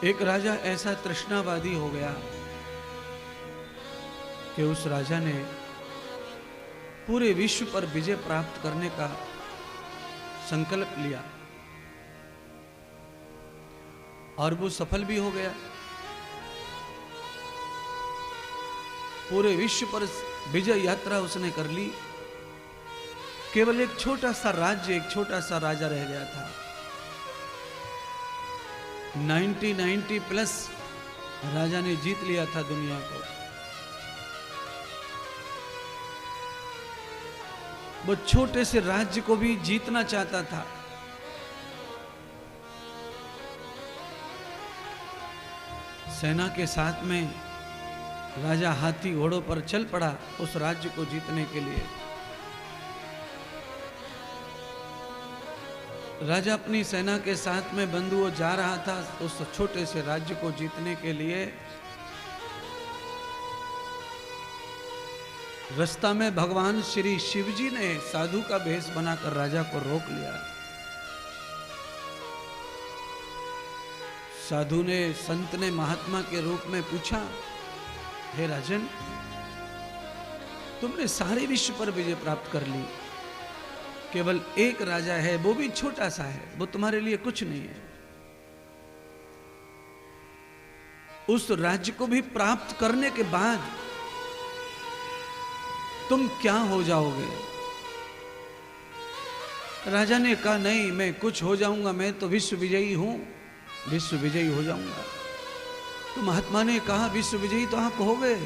एक राजा ऐसा तृष्णावादी हो गया कि उस राजा ने पूरे विश्व पर विजय प्राप्त करने का संकल्प लिया और वो सफल भी हो गया। पूरे विश्व पर विजय यात्रा उसने कर ली। केवल एक छोटा सा राज्य, एक छोटा सा राजा रह गया था। 90 प्लस राजा ने जीत लिया था दुनिया को। वो छोटे से राज्य को भी जीतना चाहता था। सेना के साथ में राजा हाथी घोड़ों पर चल पड़ा उस राज्य को जीतने के लिए। राजा अपनी सेना के साथ में बंधुओं जा रहा था उस छोटे से राज्य को जीतने के लिए। रास्ता में भगवान श्री शिव जी ने साधु का भेष बनाकर राजा को रोक लिया। साधु ने, संत ने महात्मा के रूप में पूछा, हे राजन, तुमने सारे विश्व पर विजय प्राप्त कर ली, केवल एक राजा है, वो भी छोटा सा है, वो तुम्हारे लिए कुछ नहीं है। उस राज्य को भी प्राप्त करने के बाद तुम क्या हो जाओगे? राजा ने कहा, नहीं, मैं कुछ हो जाऊंगा, मैं तो विश्व विजयी हूं, विश्व विजयी हो जाऊंगा। तो महात्मा ने कहा, विश्व विजयी तो आप हो गए।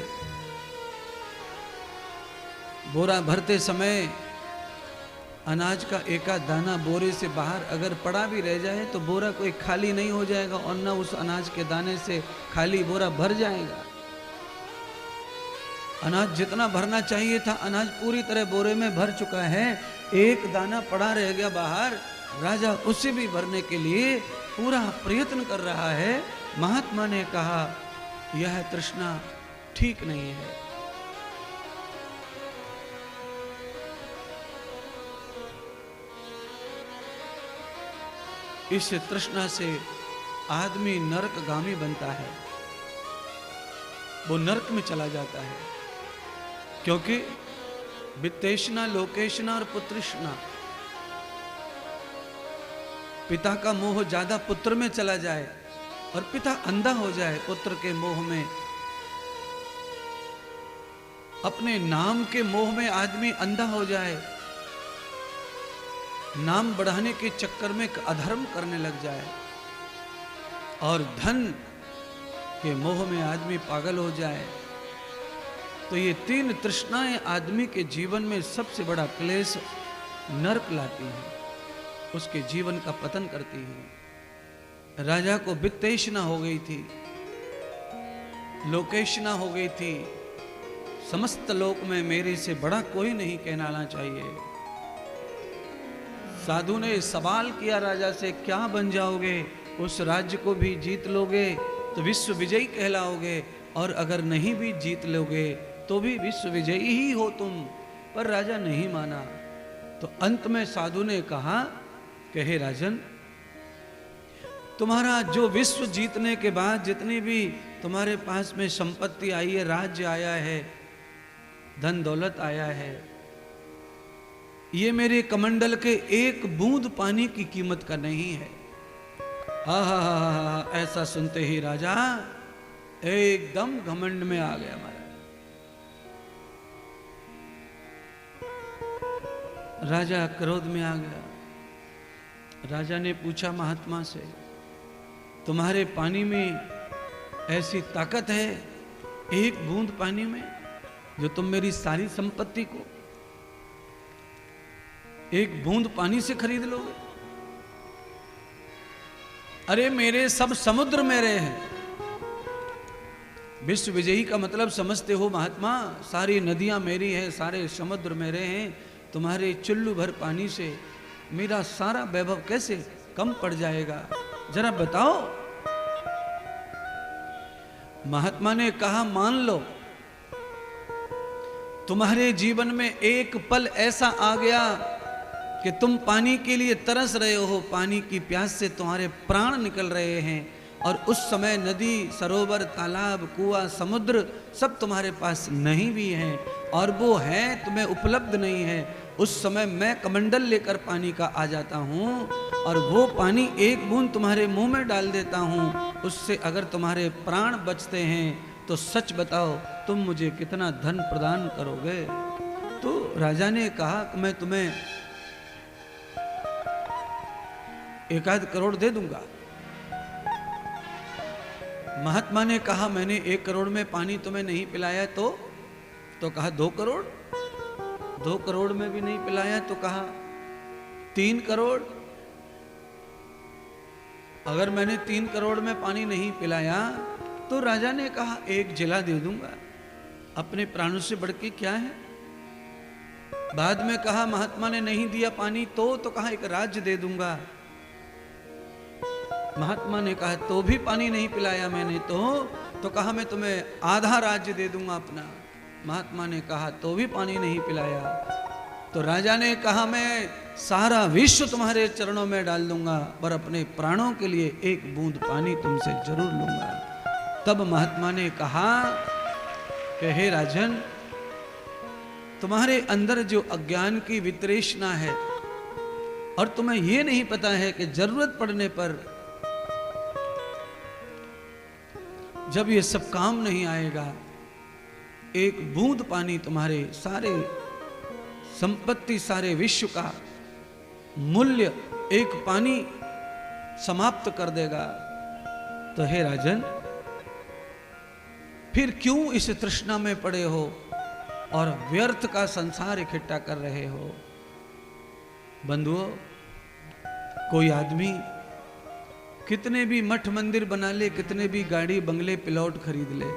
बोरा भरते समय अनाज का एका दाना बोरे से बाहर अगर पड़ा भी रह जाए तो बोरा कोई खाली नहीं हो जाएगा और न उस अनाज के दाने से खाली बोरा भर जाएगा। अनाज जितना भरना चाहिए था, अनाज पूरी तरह बोरे में भर चुका है, एक दाना पड़ा रह गया बाहर। राजा उसे भी भरने के लिए पूरा प्रयत्न कर रहा है। महात्मा ने कहा, यह तृष्णा ठीक नहीं है। इस तृष्णा से आदमी नरकगामी बनता है, वो नरक में चला जाता है। क्योंकि वित्तेष्णा, लोकेष्णा और पुत्रेष्णा, पिता का मोह ज्यादा पुत्र में चला जाए और पिता अंधा हो जाए पुत्र के मोह में, अपने नाम के मोह में आदमी अंधा हो जाए, नाम बढ़ाने के चक्कर में अधर्म करने लग जाए और धन के मोह में आदमी पागल हो जाए, तो ये तीन तृष्णाएं आदमी के जीवन में सबसे बड़ा क्लेश, नरक लाती हैं, उसके जीवन का पतन करती हैं। राजा को वित्तेष्णा हो गई थी, लोकेष्णा हो गई थी, समस्त लोक में मेरे से बड़ा कोई नहीं कहलाना चाहिए। साधु ने सवाल किया राजा से, क्या बन जाओगे? उस राज्य को भी जीत लोगे तो विश्व विजयी कहलाओगे, और अगर नहीं भी जीत लोगे तो भी विश्व विजयी ही हो तुम। पर राजा नहीं माना। तो अंत में साधु ने कहा कि हे राजन, तुम्हारा जो विश्व जीतने के बाद जितनी भी तुम्हारे पास में संपत्ति आई है, राज्य आया है, धन दौलत आया है, ये मेरे कमंडल के एक बूंद पानी की कीमत का नहीं है। हा, ऐसा सुनते ही राजा एकदम घमंड में आ गया। हमारा राजा क्रोध में आ गया। राजा ने पूछा महात्मा से, तुम्हारे पानी में ऐसी ताकत है, एक बूंद पानी में, जो तुम मेरी सारी संपत्ति को एक बूंद पानी से खरीद लोगे? अरे मेरे सब समुद्र मेरे हैं। विश्व विजयी का मतलब समझते हो महात्मा? सारी नदियां मेरी हैं, सारे समुद्र मेरे हैं। तुम्हारे चुल्लू भर पानी से मेरा सारा वैभव कैसे कम पड़ जाएगा? जरा बताओ। महात्मा ने कहा, मान लो तुम्हारे जीवन में एक पल ऐसा आ गया कि तुम पानी के लिए तरस रहे हो, पानी की प्यास से तुम्हारे प्राण निकल रहे हैं, और उस समय नदी, सरोवर, तालाब, कुआं, समुद्र सब तुम्हारे पास नहीं भी हैं, और वो है तुम्हें उपलब्ध नहीं है, उस समय मैं कमंडल लेकर पानी का आ जाता हूँ और वो पानी एक बूंद तुम्हारे मुंह में डाल देता हूँ। उससे अगर तुम्हारे प्राण बचते हैं तो सच बताओ तुम मुझे कितना धन प्रदान करोगे। तो राजा ने कहा कि मैं तुम्हें 1 करोड़ दे दूंगा। महात्मा ने कहा मैंने 1 करोड़ में पानी तुम्हें नहीं पिलाया तो कहा 2 करोड़, 2 करोड़ में भी नहीं पिलाया तो कहा 3 करोड़। अगर मैंने 3 करोड़ में पानी नहीं पिलाया तो राजा ने कहा 1 जिला दे दूंगा, अपने प्राणों से बढ़ के क्या है। बाद में कहा महात्मा ने नहीं दिया पानी तो कहा 1 राज्य दे दूंगा। महात्मा ने कहा तो भी पानी नहीं पिलाया मैंने तो कहा मैं तुम्हें आधा राज्य दे दूंगा अपना। महात्मा ने कहा तो भी पानी नहीं पिलाया। तो राजा ने कहा मैं सारा विश्व तुम्हारे चरणों में डाल दूंगा, पर अपने प्राणों के लिए 1 बूंद पानी तुमसे जरूर लूंगा। तब महात्मा ने कहा कि हे राजन, तुम्हारे अंदर जो अज्ञान की वितृष्णा है और तुम्हें यह नहीं पता है कि जरूरत पड़ने पर जब ये सब काम नहीं आएगा, 1 बूंद पानी तुम्हारे सारे संपत्ति, सारे विश्व का मूल्य 1 पानी समाप्त कर देगा। तो हे राजन, फिर क्यों इस तृष्णा में पड़े हो और व्यर्थ का संसार इकट्ठा कर रहे हो। बंधुओं, कोई आदमी कितने भी मठ मंदिर बना ले, कितने भी गाड़ी बंगले प्लॉट खरीद ले,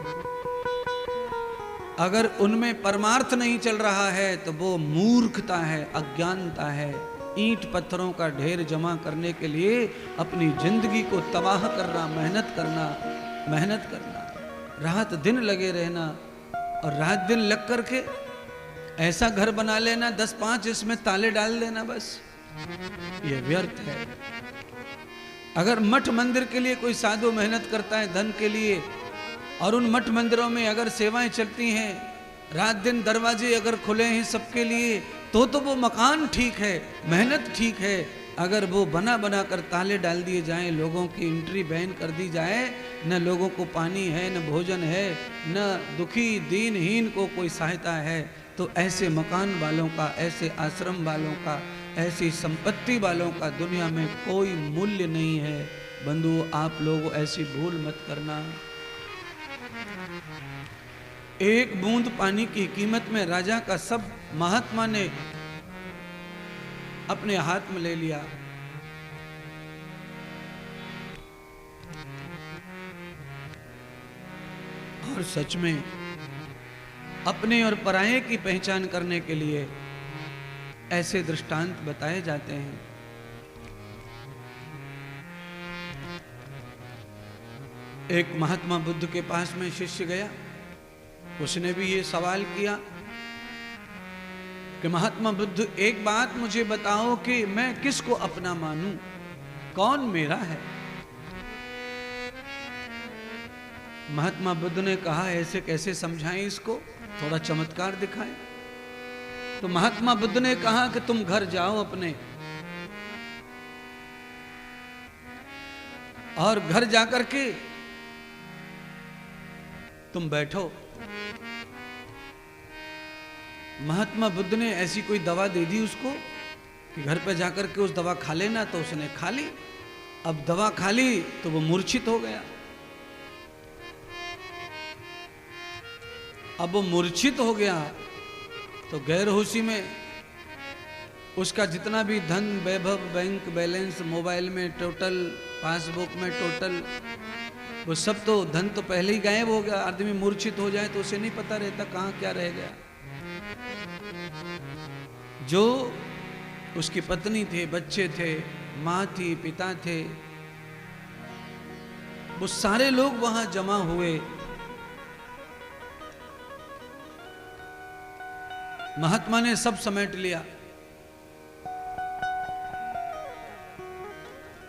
अगर उनमें परमार्थ नहीं चल रहा है तो वो मूर्खता है, अज्ञानता है। ईंट पत्थरों का ढेर जमा करने के लिए अपनी जिंदगी को तबाह करना, मेहनत करना, रात दिन लगे रहना, और रात दिन लग करके ऐसा घर बना लेना 10-5 इसमें ताले डाल देना, बस ये व्यर्थ है। अगर मठ मंदिर के लिए कोई साधु मेहनत करता है धन के लिए, और उन मठ मंदिरों में अगर सेवाएं चलती हैं, रात दिन दरवाजे अगर खुले हैं सबके लिए, तो वो मकान ठीक है, मेहनत ठीक है। अगर वो बना बना कर ताले डाल दिए जाएं, लोगों की एंट्री बैन कर दी जाए, न लोगों को पानी है, न भोजन है, न दुखी दीनहीन को कोई सहायता है, तो ऐसे मकान वालों का, ऐसे आश्रम वालों का, ऐसी संपत्ति वालों का दुनिया में कोई मूल्य नहीं है। बंधु, आप लोग ऐसी भूल मत करना। 1 बूंद पानी की कीमत में राजा का सब महात्मा ने अपने हाथ में ले लिया। और सच में अपने और पराये की पहचान करने के लिए ऐसे दृष्टांत बताए जाते हैं। एक महात्मा बुद्ध के पास में शिष्य गया, उसने भी ये सवाल किया कि महात्मा बुद्ध, एक बात मुझे बताओ कि मैं किसको अपना मानूं, कौन मेरा है। महात्मा बुद्ध ने कहा, ऐसे कैसे समझाएं इसको, थोड़ा चमत्कार दिखाएं। तो महात्मा बुद्ध ने कहा कि तुम घर जाओ अपने, और घर जाकर के तुम बैठो। महात्मा बुद्ध ने ऐसी कोई दवा दे दी उसको कि घर पे जाकर के उस दवा खा लेना, तो उसने खा ली। अब दवा खा ली तो वो मूर्छित हो गया। अब वो मूर्छित हो गया तो गैरहोशी में उसका जितना भी धन, वैभव, बैंक बैलेंस, मोबाइल में टोटल, पासबुक में टोटल, वो सब तो धन तो पहले ही गायब हो गया। आदमी मूर्छित हो जाए तो उसे नहीं पता रहता कहाँ क्या रह गया। जो उसकी पत्नी थे, बच्चे थे, माँ थी, पिता थे, वो सारे लोग वहां जमा हुए। महात्मा ने सब समेट लिया,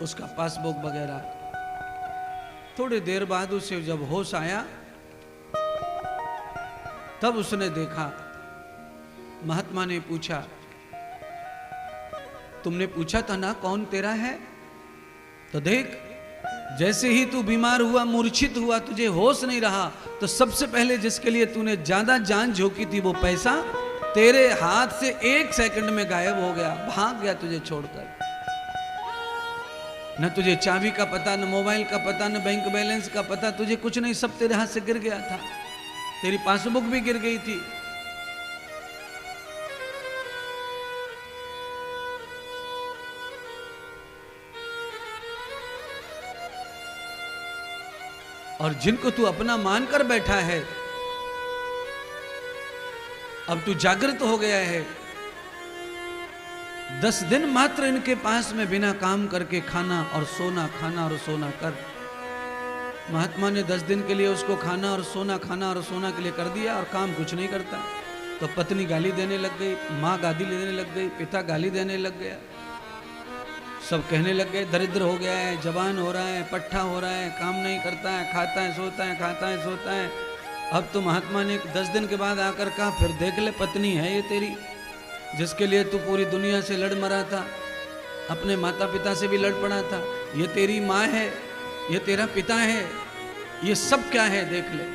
उसका पासबुक वगैरह, थोड़ी देर बाद उसे जब होश आया, तब उसने देखा, महात्मा ने पूछा, तुमने पूछा था ना कौन तेरा है? तो देख, जैसे ही तू बीमार हुआ, मूर्छित हुआ, तुझे होश नहीं रहा, तो सबसे पहले जिसके लिए तूने ज्यादा जान झोंकी थी, वो पैसा तेरे हाथ से 1 सेकंड में गायब हो गया, भाग गया तुझे छोड़कर। न तुझे चाबी का पता, न मोबाइल का पता, न बैंक बैलेंस का पता, तुझे कुछ नहीं, सब तेरे हाथ से गिर गया था। तेरी पासबुक भी गिर गई थी। और जिनको तू अपना मानकर बैठा है, अब तू जागृत हो गया है। 10 दिन मात्र इनके पास में बिना काम करके खाना और सोना, खाना और सोना कर। महात्मा ने 10 दिन के लिए उसको खाना और सोना के लिए कर दिया, और काम कुछ नहीं करता। तो पत्नी गाली देने लग गई, माँ गाली देने लग गई, पिता गाली देने लग गया, सब कहने लग गए दरिद्र हो गया है, जवान हो रहा है, पट्ठा हो रहा है, काम नहीं करता है, खाता है सोता है, खाता है सोता है। अब तो महात्मा ने 10 दिन के बाद आकर कहा, फिर देख ले, पत्नी है ये तेरी, जिसके लिए तू पूरी दुनिया से लड़ मरा था, अपने माता पिता से भी लड़ पड़ा था, ये तेरी माँ है, ये तेरा पिता है, ये सब क्या है देख ले।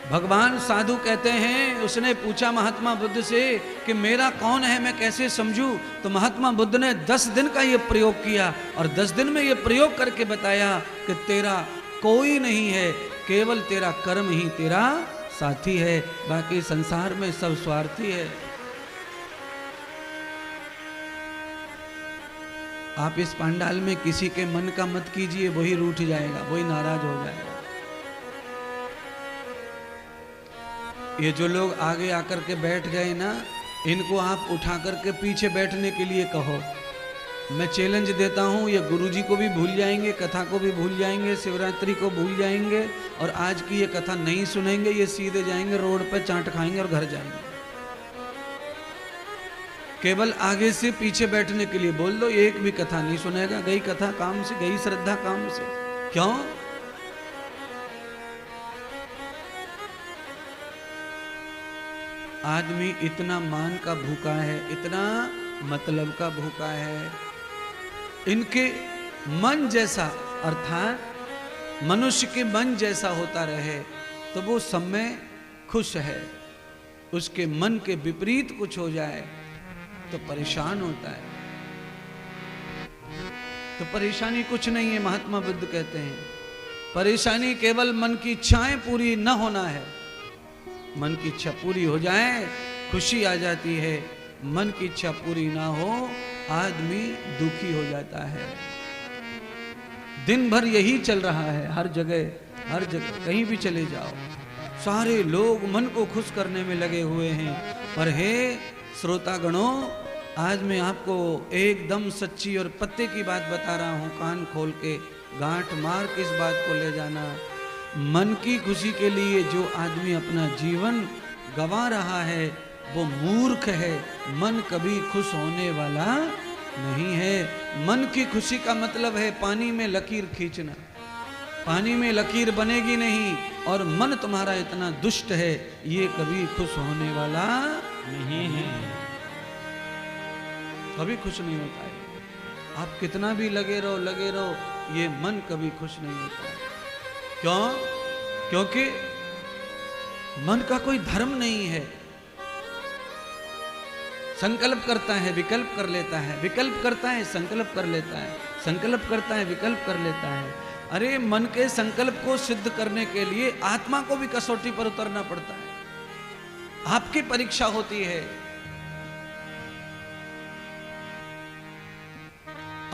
भगवान साधु कहते हैं, उसने पूछा महात्मा बुद्ध से कि मेरा कौन है, मैं कैसे समझूं? तो महात्मा बुद्ध ने 10 दिन का ये प्रयोग किया, और 10 दिन में ये प्रयोग करके बताया कि तेरा कोई नहीं है, केवल तेरा कर्म ही तेरा साथी है, बाकी संसार में सब स्वार्थी है। आप इस पंडाल में किसी के मन का मत कीजिए, वही रूठ जाएगा, वही नाराज हो जाएगा। ये जो लोग आगे आकर के बैठ गए ना, इनको आप उठा करके पीछे बैठने के लिए कहो। मैं चैलेंज देता हूँ, ये गुरुजी को भी भूल जाएंगे, कथा को भी भूल जाएंगे, शिवरात्रि को भूल जाएंगे, और आज की ये कथा नहीं सुनेंगे, ये सीधे जाएंगे रोड पर, चाट खाएंगे और घर जाएंगे। केवल आगे से पीछे बैठने के लिए बोल दो, एक भी कथा नहीं सुनेगा। गई कथा काम से, गई श्रद्धा काम से। क्यों? आदमी इतना मान का भूखा है, इतना मतलब का भूखा है। इनके मन जैसा, अर्थात मनुष्य के मन जैसा होता रहे तो वो सब में खुश है। उसके मन के विपरीत कुछ हो जाए तो परेशान होता है। तो परेशानी कुछ नहीं है, महात्मा बुद्ध कहते हैं, परेशानी केवल मन की इच्छाएं पूरी न होना है। मन की इच्छा पूरी हो जाए, खुशी आ जाती है। मन की इच्छा पूरी ना हो, आदमी दुखी हो जाता है। दिन भर यही चल रहा है, हर जगह, हर जगह कहीं भी चले जाओ, सारे लोग मन को खुश करने में लगे हुए हैं। पर हे श्रोतागणों, आज मैं आपको एकदम सच्ची और पत्ते की बात बता रहा हूं, कान खोल के गांठ मार के इस बात को ले जाना। मन की खुशी के लिए जो आदमी अपना जीवन गंवा रहा है वो मूर्ख है। मन कभी खुश होने वाला नहीं है। मन की खुशी का मतलब है पानी में लकीर खींचना। पानी में लकीर बनेगी नहीं, और मन तुम्हारा इतना दुष्ट है, ये कभी खुश होने वाला नहीं है, कभी खुश नहीं होता है। आप कितना भी लगे रहो, ये मन कभी खुश नहीं होता है। क्यों? क्योंकि मन का कोई धर्म नहीं है। संकल्प करता है, विकल्प कर लेता है, विकल्प करता है, संकल्प कर लेता है, संकल्प करता है, विकल्प कर लेता है। अरे मन के संकल्प को सिद्ध करने के लिए आत्मा को भी कसौटी पर उतरना पड़ता है। आपकी परीक्षा होती है।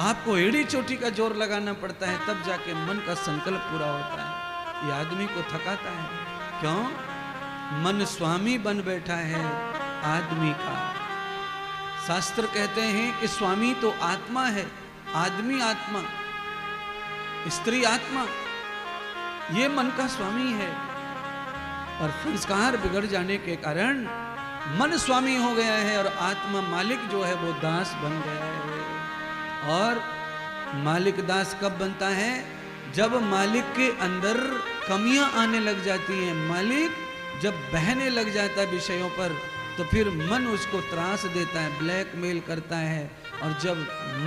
आपको एड़ी चोटी का जोर लगाना पड़ता है, तब जाके मन का संकल्प पूरा होता है। ये आदमी को थकाता है। क्यों? मन स्वामी बन बैठा है आदमी का। शास्त्र कहते हैं कि स्वामी तो आत्मा है, आदमी आत्मा, स्त्री आत्मा, ये मन का स्वामी है। और संस्कार बिगड़ जाने के कारण मन स्वामी हो गया है और आत्मा मालिक जो है वो दास बन गया है। और मालिक दास कब बनता है? जब मालिक के अंदर कमियां आने लग जाती हैं, मालिक जब बहने लग जाता है विषयों पर, तो फिर मन उसको त्रास देता है, ब्लैकमेल करता है। और जब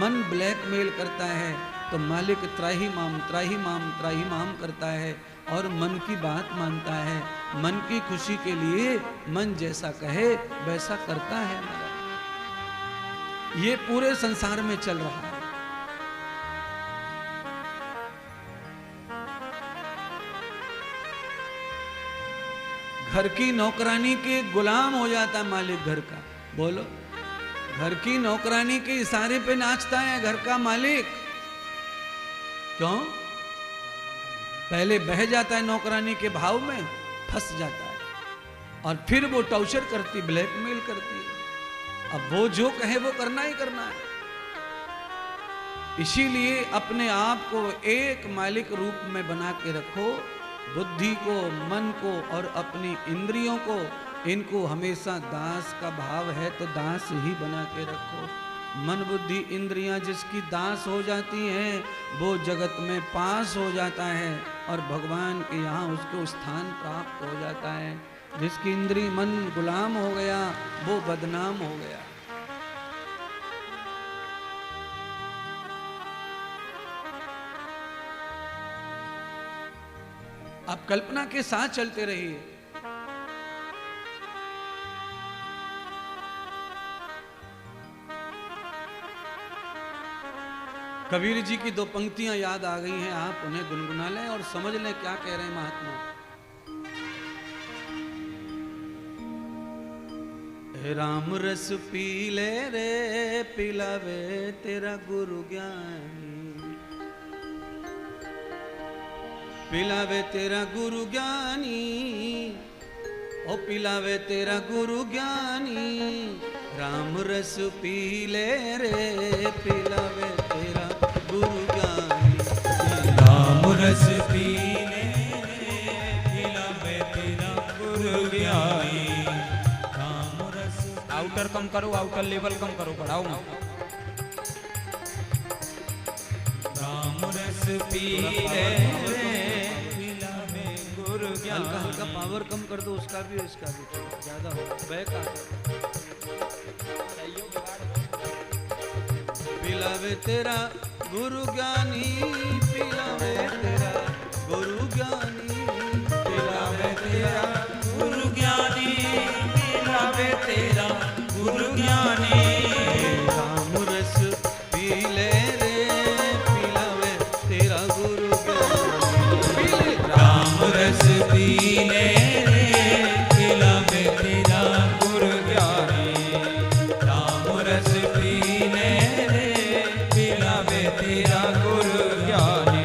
मन ब्लैकमेल करता है तो मालिक त्राही माम त्राही माम त्राही माम करता है और मन की बात मानता है। मन की खुशी के लिए मन जैसा कहे वैसा करता है। ये पूरे संसार में चल रहा है। घर की नौकरानी के गुलाम हो जाता है मालिक घर का। बोलो, घर की नौकरानी के इशारे पे नाचता है घर का मालिक। क्यों? पहले बह जाता है नौकरानी के भाव में, फंस जाता है और फिर वो टॉर्चर करती, ब्लैकमेल करती है। अब वो जो कहे वो करना ही करना है। इसीलिए अपने आप को एक मालिक रूप में बना के रखो। बुद्धि को, मन को और अपनी इंद्रियों को, इनको हमेशा दास का भाव है तो दास ही बना के रखो। मन बुद्धि इंद्रियां जिसकी दास हो जाती हैं वो जगत में पास हो जाता है और भगवान के यहाँ उसको स्थान प्राप्त हो जाता है। जिसकी इंद्री मन गुलाम हो गया वो बदनाम हो गया। आप कल्पना के साथ चलते रहिए। कबीर जी की दो पंक्तियां याद आ गई हैं, आप उन्हें गुनगुना लें और समझ लें क्या कह रहे हैं महात्मा। राम रस पी ले रे पिलावे तेरा गुरु ज्ञानी, पिलावे तेरा गुरु ज्ञानी, ओ पिलावे तेरा गुरु ज्ञानी। राम रस पी ले रे पिलावे तेरा गुरु ज्ञानी, राम रस पी ले रे पिलावे तेरा गुरु ज्ञानी। राम रस आउटर कम करो, आउटर लेवल कम करो, बढ़ाओ मत। राम रस पी ले हल्का हल्का पावर कम कर दो, उसका भी इसका भी ज्यादा हो बैक आ। पिलावे तेरा गुरु ज्ञानी, पिलावे तेरा गुरु ज्ञानी, पिलावे तेरा गुरु ज्ञानी, पिलावे तेरा गुरु ज्ञानी। राम रस पी ले रे पिलावे तेरा गुरु ज्ञानी, राम रस पी ले रे पिलावे तेरा गुरु ज्ञानी। राम रस पी ले रे पिलावे तेरा गुरु ज्ञानी।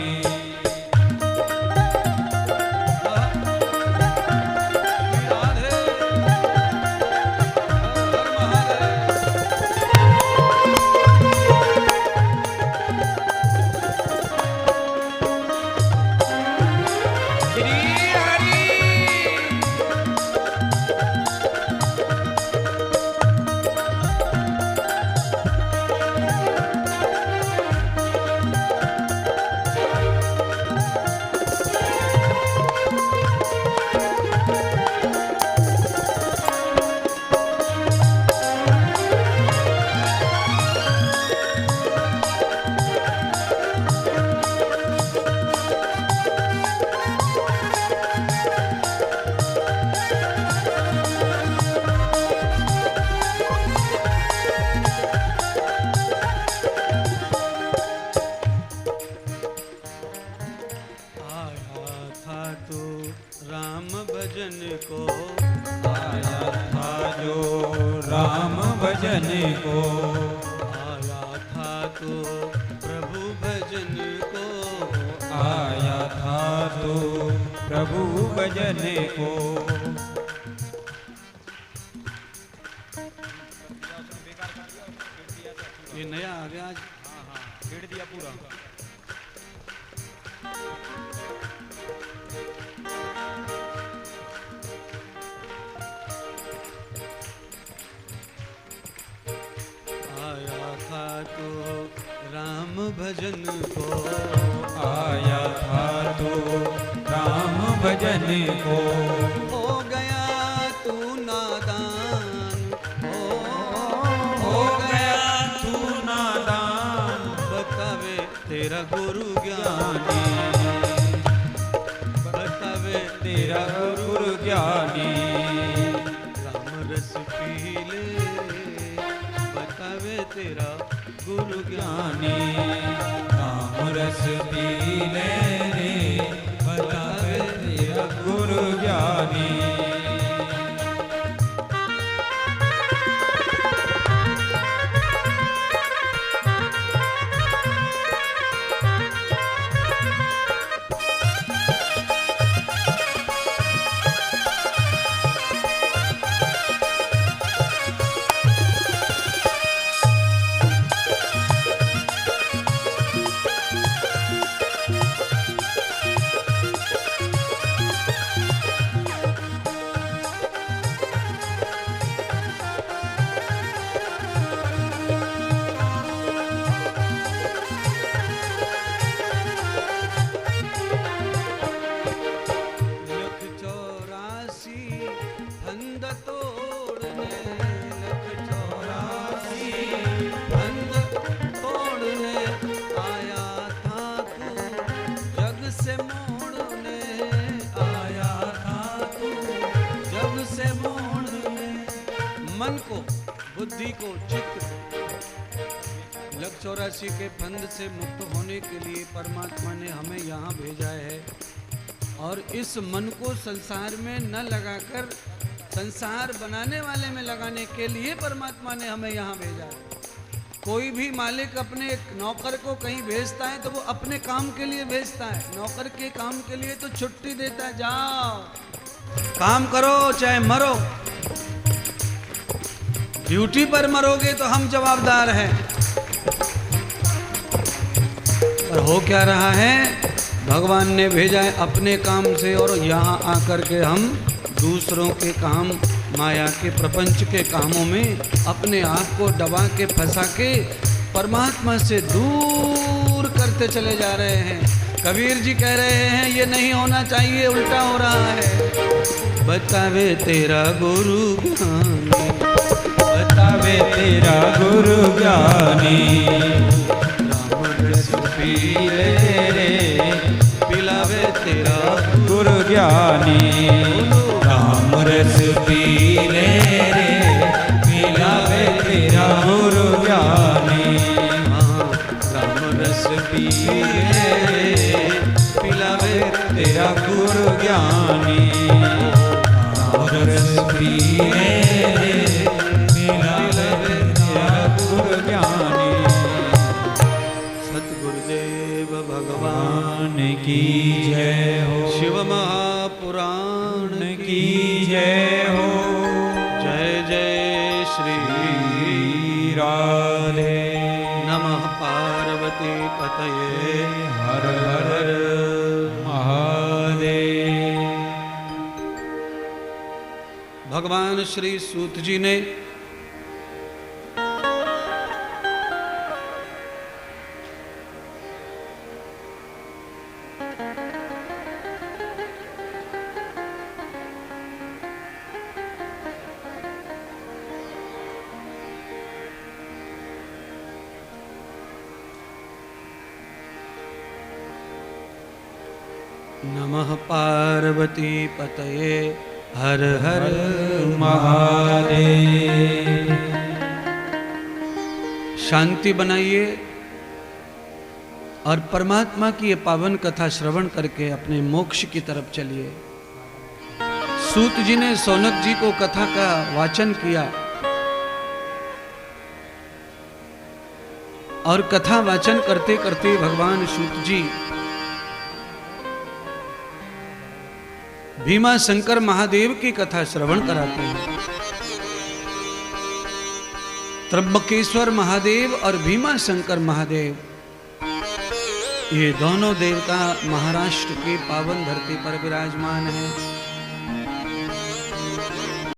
ये नया आ गया आज। हाँ, छेड़ दिया पूरा। आया था तो राम भजन को, आया था भजन को। हो गया तू नादान, हो गया तू नादान, बतावे तेरा गुरु ज्ञानी, बतावे तेरा गुरु ज्ञानी। राम रस पी ले, बतावे तेरा गुरु ज्ञानी। राम रस पी ले रे, बतावे तेरा गुरु ज्ञानी। मन को, बुद्धि को, चित्त को 184 के फंद से मुक्त होने के लिए परमात्मा ने हमें यहाँ भेजा है। और इस मन को संसार में न लगाकर संसार बनाने वाले में लगाने के लिए परमात्मा ने हमें यहाँ भेजा है। कोई भी मालिक अपने एक नौकर को कहीं भेजता है तो वो अपने काम के लिए भेजता है। नौकर के काम के लिए तो छुट्टी देता है, जाओ काम करो चाहे मरो, ड्यूटी पर मरोगे तो हम जवाबदार हैं। पर हो क्या रहा है, भगवान ने भेजा है अपने काम से, और यहाँ आकर के हम दूसरों के काम, माया के प्रपंच के कामों में अपने आप को दबा के फंसा के परमात्मा से दूर करते चले जा रहे हैं। कबीर जी कह रहे हैं ये नहीं होना चाहिए, उल्टा हो रहा है। बतावे तेरा गुरु ज्ञानी, बतावे तेरा गुरु ज्ञानी। राम रस पी ले रे, पिलावे तेरा गुरु ज्ञानी। राम रस पी ले रे, पिलावे तेरा गुरु ज्ञानी। राम रस पी ले रे, पिलावे तेरा गुरु ज्ञानी। राम रस पी ले रे, पिलावे तेरा गुरु ज्ञानी। सतगुरुदेव भगवान की जय हो, शिव महापुराण की जय हो। जय जय श्री राधे। नमः पार्वती पतये, हर हर महादेव। भगवान श्री सूत जी ने नमः पार्वती पतये, हर हर महादेव। शांति बनाइए और परमात्मा की ये पावन कथा श्रवण करके अपने मोक्ष की तरफ चलिए। सूत जी ने सौनक जी को कथा का वाचन किया और कथा वाचन करते करते भगवान सूत जी भीमा शंकर महादेव की कथा श्रवण कराते हैं। त्र्यंबकेश्वर महादेव और भीमा शंकर महादेव, ये दोनों देवता महाराष्ट्र की पावन धरती पर विराजमान हैं।